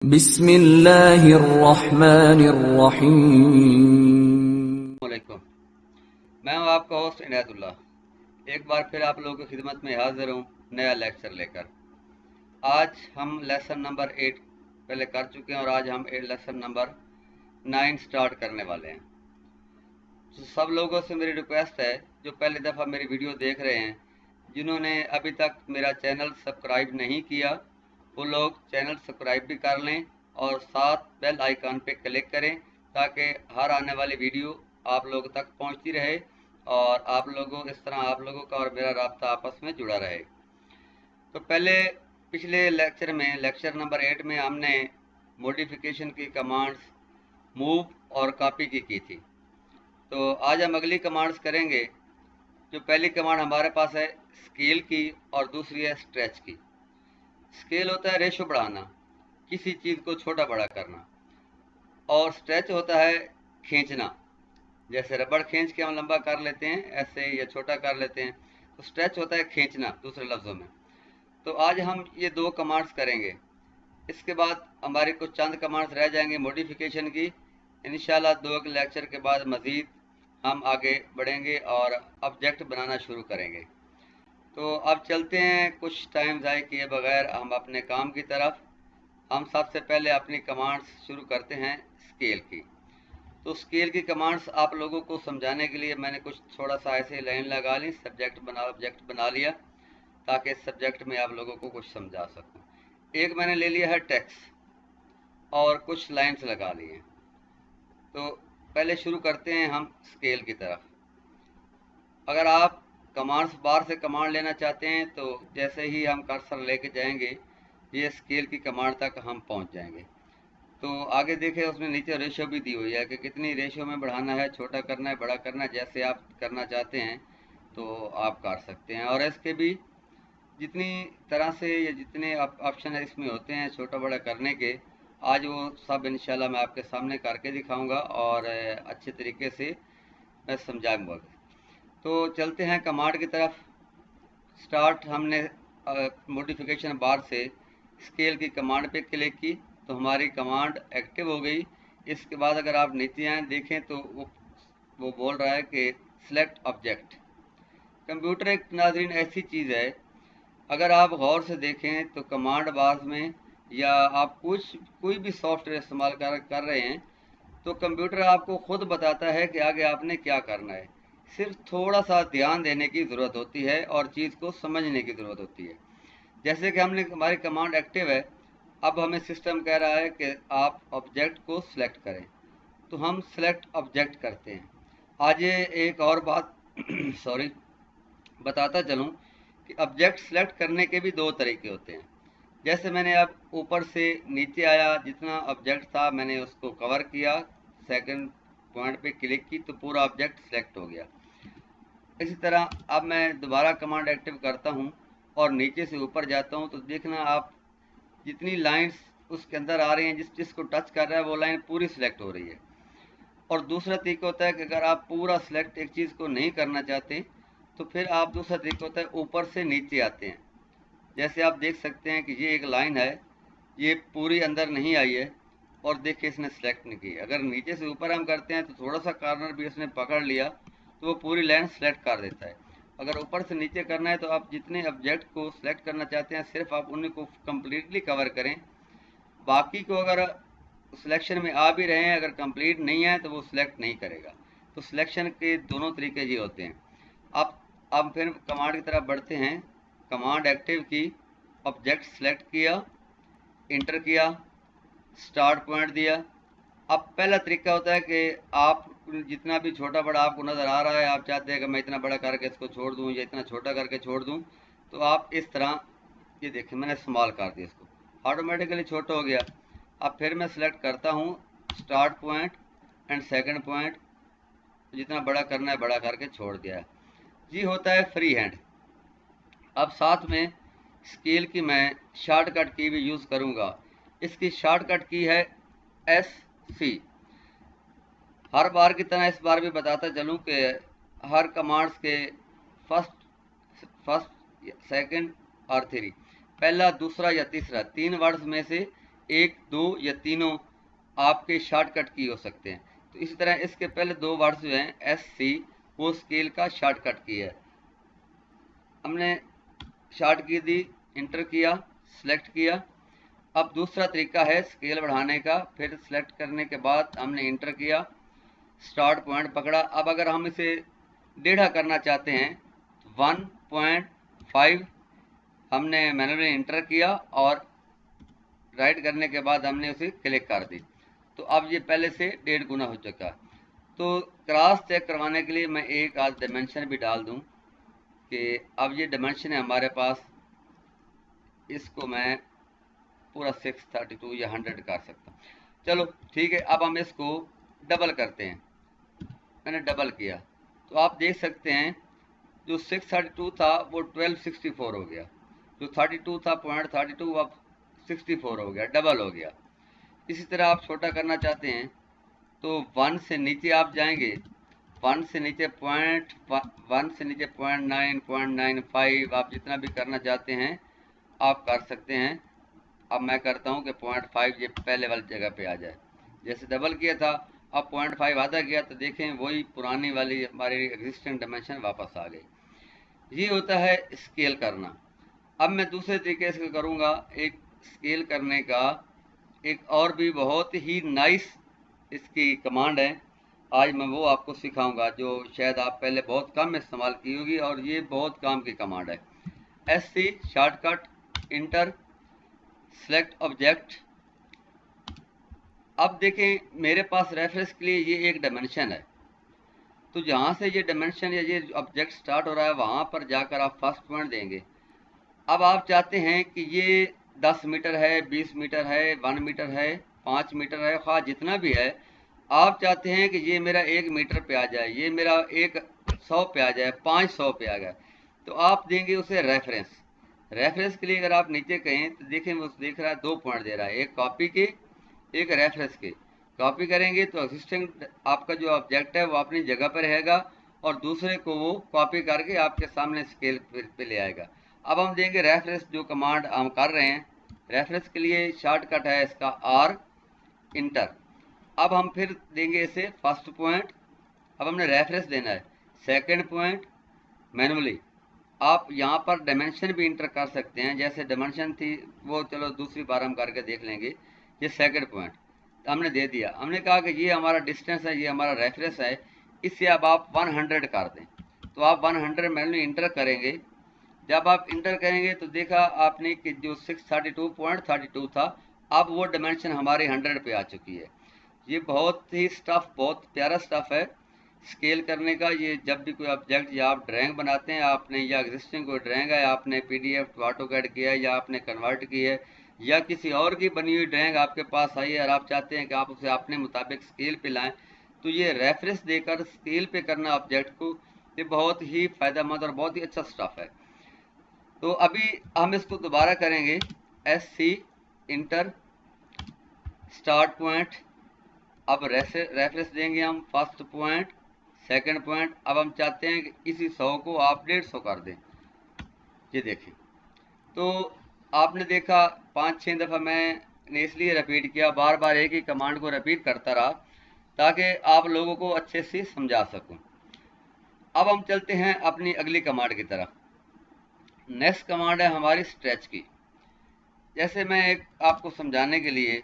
बिस्मिल्लाहिर्रहमानिर्रहीम। मैं हूं आपका होस्ट इनायतुल्लाह। एक बार फिर आप लोगों की खिदमत में हाजिर हूं नया लेक्चर लेकर। आज हम लेसन नंबर 8 पहले कर चुके हैं और आज हम लेसन नंबर 9 स्टार्ट करने वाले हैं। तो सब लोगों से मेरी रिक्वेस्ट है जो पहली दफ़ा मेरी वीडियो देख रहे हैं, जिन्होंने अभी तक मेरा चैनल सब्सक्राइब नहीं किया, वो लोग चैनल सब्सक्राइब भी कर लें और साथ बेल आइकन पे क्लिक करें ताकि हर आने वाली वीडियो आप लोगों तक पहुंचती रहे और आप लोगों इस तरह आप लोगों का और मेरा राब्ता आपस में जुड़ा रहे। तो पहले पिछले लेक्चर में लेक्चर नंबर 8 में हमने मॉडिफिकेशन की कमांड्स मूव और कॉपी की थी। तो आज हम अगली कमांड्स करेंगे। जो पहली कमांड हमारे पास है स्केल की और दूसरी है स्ट्रेच की। स्केल होता है रेशो बढ़ाना, किसी चीज़ को छोटा बड़ा करना, और स्ट्रेच होता है खींचना। जैसे रबड़ खींच के हम लंबा कर लेते हैं ऐसे या छोटा कर लेते हैं, तो स्ट्रेच होता है खींचना दूसरे लफ्ज़ों में। तो आज हम ये दो कमांड्स करेंगे। इसके बाद हमारी कुछ चंद कमांड्स रह जाएंगे मॉडिफिकेशन की। इंशाल्लाह दो लेक्चर के बाद मज़ीद हम आगे बढ़ेंगे और ऑब्जेक्ट बनाना शुरू करेंगे। तो अब चलते हैं कुछ टाइम ज़ाय किए बगैर हम अपने काम की तरफ। हम सबसे पहले अपनी कमांड्स शुरू करते हैं स्केल की। तो स्केल की कमांड्स आप लोगों को समझाने के लिए मैंने कुछ थोड़ा सा ऐसे लाइन लगा ली, सब्जेक्ट बना ऑब्जेक्ट बना लिया ताकि सब्जेक्ट में आप लोगों को कुछ समझा सकूं। एक मैंने ले लिया है टेक्स्ट और कुछ लाइन्स लगा ली हैं। तो पहले शुरू करते हैं हम स्केल की तरफ। अगर आप कमांड्स बार से कमांड लेना चाहते हैं तो जैसे ही हम कर्सर लेके जाएंगे ये स्केल की कमांड तक हम पहुंच जाएंगे। तो आगे देखें उसमें नीचे रेशो भी दी हुई है कि कितनी रेशो में बढ़ाना है, छोटा करना है, बड़ा करना है, जैसे आप करना चाहते हैं तो आप कर सकते हैं। और इसके भी जितनी तरह से या जितने ऑप्शन है इसमें होते हैं छोटा बड़ा करने के, आज वो सब इंशाल्लाह मैं आपके सामने करके दिखाऊंगा और अच्छे तरीके से मैं समझाऊंगा। तो चलते हैं कमांड की तरफ। स्टार्ट हमने मॉडिफिकेशन बार से स्केल की कमांड पे क्लिक की तो हमारी कमांड एक्टिव हो गई। इसके बाद अगर आप नीचे आए देखें तो वो बोल रहा है कि सिलेक्ट ऑब्जेक्ट। कंप्यूटर एक नाज़रीन ऐसी चीज़ है, अगर आप गौर से देखें तो कमांड बार में या आप कोई भी सॉफ्टवेयर इस्तेमाल कर रहे हैं तो कंप्यूटर आपको खुद बताता है कि आगे आपने क्या करना है। सिर्फ थोड़ा सा ध्यान देने की ज़रूरत होती है और चीज़ को समझने की ज़रूरत होती है। जैसे कि हमने हमारी कमांड एक्टिव है, अब हमें सिस्टम कह रहा है कि आप ऑब्जेक्ट को सिलेक्ट करें, तो हम सिलेक्ट ऑब्जेक्ट करते हैं। आज ये एक और बात सॉरी बताता चलूँ कि ऑब्जेक्ट सिलेक्ट करने के भी दो तरीके होते हैं। जैसे मैंने अब ऊपर से नीचे आया, जितना ऑब्जेक्ट था मैंने उसको कवर किया, सेकंड पॉइंट पे क्लिक की तो पूरा ऑब्जेक्ट सिलेक्ट हो गया। इसी तरह अब मैं दोबारा कमांड एक्टिव करता हूं और नीचे से ऊपर जाता हूं तो देखना आप जितनी लाइंस उसके अंदर आ रही हैं, जिसको टच कर रहा है वो लाइन पूरी सिलेक्ट हो रही है। और दूसरा तरीका होता है कि अगर आप पूरा सिलेक्ट एक चीज़ को नहीं करना चाहते तो फिर आप दूसरा तरीका होता है ऊपर से नीचे आते हैं। जैसे आप देख सकते हैं कि ये एक लाइन है, ये पूरी अंदर नहीं आई है और देखिए इसने सेलेक्ट नहीं की। अगर नीचे से ऊपर हम करते हैं तो थोड़ा सा कॉर्नर भी इसने पकड़ लिया तो वो पूरी लाइन सेलेक्ट कर देता है। अगर ऊपर से नीचे करना है तो आप जितने ऑब्जेक्ट को सिलेक्ट करना चाहते हैं सिर्फ आप उन्हीं को कम्प्लीटली कवर करें, बाकी को अगर सिलेक्शन में आ भी रहे हैं अगर कंप्लीट नहीं है तो वो सिलेक्ट नहीं करेगा। तो सिलेक्शन के दोनों तरीके ये होते हैं। अब फिर कमांड की तरफ बढ़ते हैं। कमांड एक्टिव की, ऑब्जेक्ट सेलेक्ट किया, इंटर किया, स्टार्ट पॉइंट दिया। अब पहला तरीका होता है कि आप जितना भी छोटा बड़ा आपको नज़र आ रहा है, आप चाहते हैं कि मैं इतना बड़ा करके इसको छोड़ दूं या इतना छोटा करके छोड़ दूं, तो आप इस तरह, ये देखिए मैंने स्मॉल कर दिया, इसको ऑटोमेटिकली छोटा हो गया। अब फिर मैं सिलेक्ट करता हूं start point and second point, जितना बड़ा करना है बड़ा करके छोड़ दिया है। जी होता है फ्री हैंड। अब साथ में स्केल की मैं शॉर्टकट की भी यूज़ करूंगा। इसकी शॉर्टकट की है SC। हर बार की तरह इस बार भी बताता चलूं कि हर कमांड्स के फर्स्ट सेकंड और थ्री, पहला दूसरा या तीसरा तीन वर्ड्स में से 1, 2 या तीनों आपके शॉर्टकट की हो सकते हैं। तो इसी तरह इसके पहले 2 वर्ड्स जो हैं SC, वो स्केल का शॉर्टकट की है। हमने शॉर्ट की दी, इंटर किया, सेलेक्ट किया। अब दूसरा तरीका है स्केल बढ़ाने का। फिर सेलेक्ट करने के बाद हमने इंटर किया, स्टार्ट पॉइंट पकड़ा। अब अगर हम इसे 1.5 करना चाहते हैं तो 1.5 हमने मैनुअली इंटर किया और राइट करने के बाद हमने उसे क्लिक कर दी। तो अब ये पहले से 1.5 गुना हो चुका। तो क्रॉस चेक करवाने के लिए मैं एक आध डायमेंशन भी डाल दूं कि अब ये डायमेंशन है हमारे पास, इसको मैं पूरा 632 या 100 कर सकता हूँ। चलो ठीक है, अब हम इसको डबल करते हैं। मैंने डबल किया तो आप देख सकते हैं जो 632 था वो 1264 हो गया, जो 32 था 0.32 अब 64 हो गया, डबल हो गया। इसी तरह आप छोटा करना चाहते हैं तो 1 से नीचे आप जाएंगे, 1 से नीचे 1 से नीचे 0.9, 0.95 आप जितना भी करना चाहते हैं आप कर सकते हैं। अब मैं करता हूं कि 0.5 ये पहले वाली जगह पे आ जाए। जैसे डबल किया था, अब 0.5 आधा किया तो देखें वही पुरानी वाली हमारी एग्जिस्टिंग डायमेंशन वापस आ गई। ये होता है स्केल करना। अब मैं दूसरे तरीके से करूँगा। एक स्केल करने का एक और भी बहुत ही नाइस इसकी कमांड है, आज मैं वो आपको सिखाऊंगा जो शायद आप पहले बहुत कम इस्तेमाल की होगी, और ये बहुत काम की कमांड है। SC shortcut, inter, select object. अब देखें मेरे पास रेफरेंस के लिए ये एक डायमेंशन है, तो जहाँ से ये डायमेंशन या ये ऑब्जेक्ट स्टार्ट हो रहा है वहाँ पर जाकर आप फर्स्ट पॉइंट देंगे। अब आप चाहते हैं कि ये 10 मीटर है, 20 मीटर है, 1 मीटर है, 5 मीटर है, ख्वाह जितना भी है, आप चाहते हैं कि ये मेरा 1 मीटर पे आ जाए, ये मेरा 100 पे आ जाए, 500 पे आ जाए, तो आप देंगे उसे रेफरेंस। रेफरेंस के लिए अगर आप नीचे कहें तो देखें वो देख रहा है 2 पॉइंट दे रहा है, एक कॉपी के एक रेफरेंस के। कॉपी करेंगे तो एग्जिस्टिंग आपका जो ऑब्जेक्ट है वो अपनी जगह पर रहेगा और दूसरे को वो कॉपी करके आपके सामने स्केल पे ले आएगा। अब हम देंगे रेफरेंस, जो कमांड हम कर रहे हैं रेफरेंस के लिए शॉर्टकट है इसका R, इंटर। अब हम फिर देंगे इसे फर्स्ट पॉइंट। अब हमने रेफरेंस देना है, सेकंड पॉइंट मैनुअली। आप यहाँ पर डायमेंशन भी इंटर कर सकते हैं, जैसे डायमेंशन थी वो चलो दूसरी बार हम करके देख लेंगे। ये सेकंड पॉइंट हमने दे दिया, हमने कहा कि ये हमारा डिस्टेंस है, ये हमारा रेफरेंस है, इससे अब आप 100 कर दें। तो आप 100 मैनुअली इंटर करेंगे। जब आप इंटर करेंगे तो देखा आपने कि जो 632.32 था अब वो डायमेंशन हमारे 100 पे आ चुकी है। ये बहुत ही स्टफ, बहुत प्यारा स्टफ है स्केल करने का। ये जब भी कोई ऑब्जेक्ट या आप ड्राइंग बनाते हैं, आपने या एग्जिस्टिंग कोई ड्राइंग है आपने PDF टू AutoCAD किया है या आपने कन्वर्ट की है या किसी और की बनी हुई ड्राइंग आपके पास आई है और आप चाहते हैं कि आप उसे अपने मुताबिक स्केल पे लाएं, तो ये रेफरेंस देकर स्केल पे करना ऑब्जेक्ट को, ये बहुत ही फ़ायदेमंद और बहुत ही अच्छा स्टफ है। तो अभी हम इसको दोबारा करेंगे, SC इंटर, स्टार्ट पॉइंट। अब रेफरेंस देंगे हम फर्स्ट पॉइंट, सेकंड पॉइंट। अब हम चाहते हैं कि इसी 100 को आप 150 कर दें। ये देखें, तो आपने देखा 5-6 दफ़ा मैंने इसलिए रिपीट किया, बार बार एक ही कमांड को रिपीट करता रहा ताकि आप लोगों को अच्छे से समझा सकूं। अब हम चलते हैं अपनी अगली कमांड की तरफ। नेक्स्ट कमांड है हमारी स्ट्रेच की। जैसे मैं एक आपको समझाने के लिए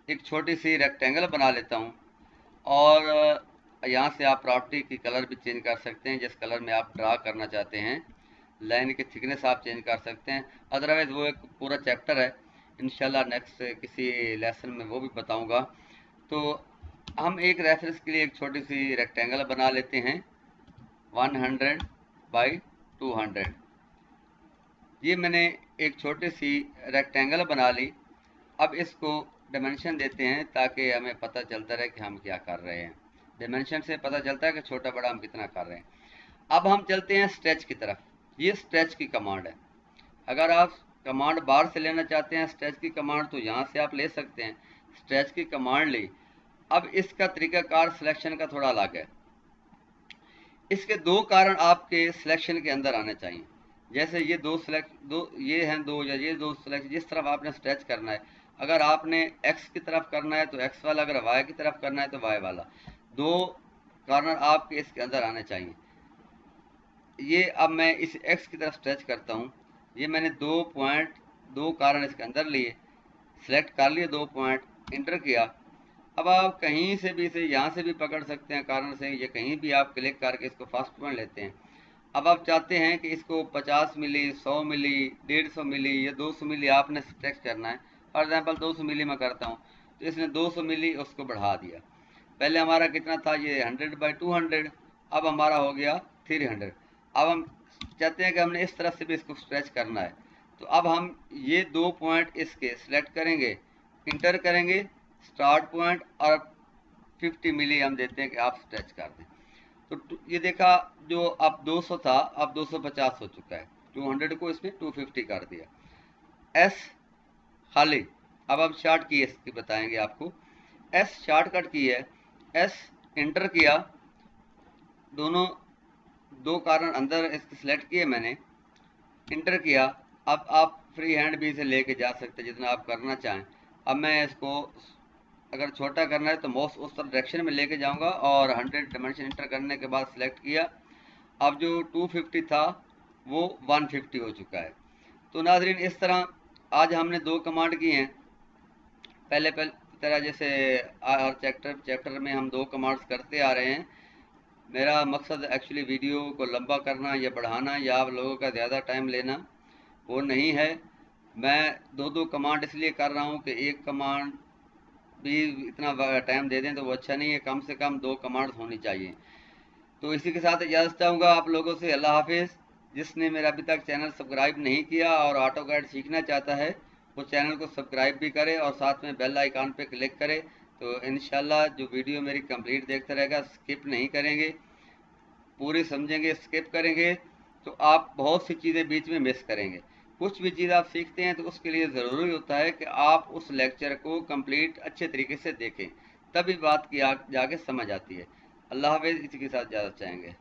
एक छोटी सी रेक्टेंगल बना लेता हूँ, और यहाँ से आप प्रॉपर्टी की कलर भी चेंज कर सकते हैं, जिस कलर में आप ड्रा करना चाहते हैं। लाइन की थिकनेस आप चेंज कर सकते हैं, अदरवाइज़ वो एक पूरा चैप्टर है, इंशाल्लाह नेक्स्ट किसी लेसन में वो भी बताऊँगा। तो हम एक रेफरेंस के लिए एक छोटी सी रेक्टेंगल बना लेते हैं 100 बाई 200। ये मैंने एक छोटी सी रेक्टेंगल बना ली। अब इसको डायमेंशन देते हैं ताकि हमें पता चलता रहे कि हम क्या कर रहे हैं। डायमेंशन से पता चलता है कि छोटा बड़ा हम कितना कर रहे हैं। अब हम चलते हैं स्ट्रेच की तरफ। ये स्ट्रेच की कमांड है। अगर आप कमांड बार से लेना चाहते हैं स्ट्रेच की कमांड तो यहाँ से आप ले सकते हैं, स्ट्रेच की कमांड ली। अब इसका तरीकाकार सिलेक्शन का थोड़ा अलग है। इसके 2 कारण आपके सिलेक्शन के अंदर आने चाहिए। जैसे ये 2 ये हैं 2 या ये 2 सिलेक्ट, जिस तरफ आपने स्ट्रेच करना है अगर आपने एक्स की तरफ करना है तो एक्स वाला, अगर वाई की तरफ करना है तो वाई वाला, दो कॉर्नर आपके इसके अंदर आने चाहिए। ये अब मैं इस एक्स की तरफ स्ट्रेच करता हूँ, ये मैंने 2 कॉर्नर इसके अंदर लिए, सेलेक्ट कर लिए 2 पॉइंट, इंटर किया। अब आप कहीं से भी इसे यहाँ से भी पकड़ सकते हैं कॉर्नर से, ये कहीं भी आप क्लिक करके इसको फर्स्ट पॉइंट लेते हैं। अब आप चाहते हैं कि इसको 50 मिली, 100 मिली, 150 मिली या 200 मिली आपने स्ट्रेच करना है। फॉर एग्जांपल 200 मिली मैं करता हूँ, तो इसने 200 मिली उसको बढ़ा दिया। पहले हमारा कितना था, ये 100/200, अब हमारा हो गया 300। अब हम चाहते हैं कि हमने इस तरफ से भी इसको स्ट्रेच करना है, तो अब हम ये 2 पॉइंट इसके सिलेक्ट करेंगे, इंटर करेंगे, स्टार्ट पॉइंट, और 50 मिली हम देते हैं कि आप स्ट्रेच कर दें। तो ये देखा, जो अब 200 था अब 250 हो चुका है, 200 को इसमें 250 कर दिया। एस खाली, अब हम शॉर्ट की इसकी बताएंगे आपको। एस शॉर्टकट की है, एस इंटर किया, दोनों 2 कारण अंदर इसके सिलेक्ट किए मैंने, इंटर किया। अब आप फ्री हैंड भी इसे लेके जा सकते हैं जितना आप करना चाहें। अब मैं इसको अगर छोटा करना है तो माउस उस तरह डायरेक्शन में लेके जाऊंगा और 100 डायमेंशन इंटर करने के बाद सिलेक्ट किया। अब जो 250 था वो 150 हो चुका है। तो नाज़रीन, इस तरह आज हमने 2 कमांड की हैं। पहले तरह जैसे हर चैप्टर में हम 2 कमांड्स करते आ रहे हैं। मेरा मकसद एक्चुअली वीडियो को लंबा करना या बढ़ाना या आप लोगों का ज़्यादा टाइम लेना वो नहीं है। मैं 2 कमांड इसलिए कर रहा हूँ कि एक कमांड भी इतना टाइम दे दें तो वो अच्छा नहीं है, कम से कम 2 कमांड्स होनी चाहिए। तो इसी के साथ इजाज़त चाहूँगा आप लोगों से। अल्लाह हाफिज़। जिसने मेरा अभी तक चैनल सब्सक्राइब नहीं किया और ऑटो कैड सीखना चाहता है वो चैनल को सब्सक्राइब भी करे और साथ में बेल आइकन पे क्लिक करे, तो इंशाल्लाह जो वीडियो मेरी कंप्लीट देखता रहेगा, स्किप नहीं करेंगे, पूरी समझेंगे, स्किप करेंगे तो आप बहुत सी चीज़ें बीच में मिस करेंगे। कुछ भी चीज़ आप सीखते हैं तो उसके लिए ज़रूरी होता है कि आप उस लेक्चर को कंप्लीट अच्छे तरीके से देखें, तभी बात की जाके समझ आती है। अल्लाह हाफिज़। इसी के साथ इजाज़त चाहेंगे।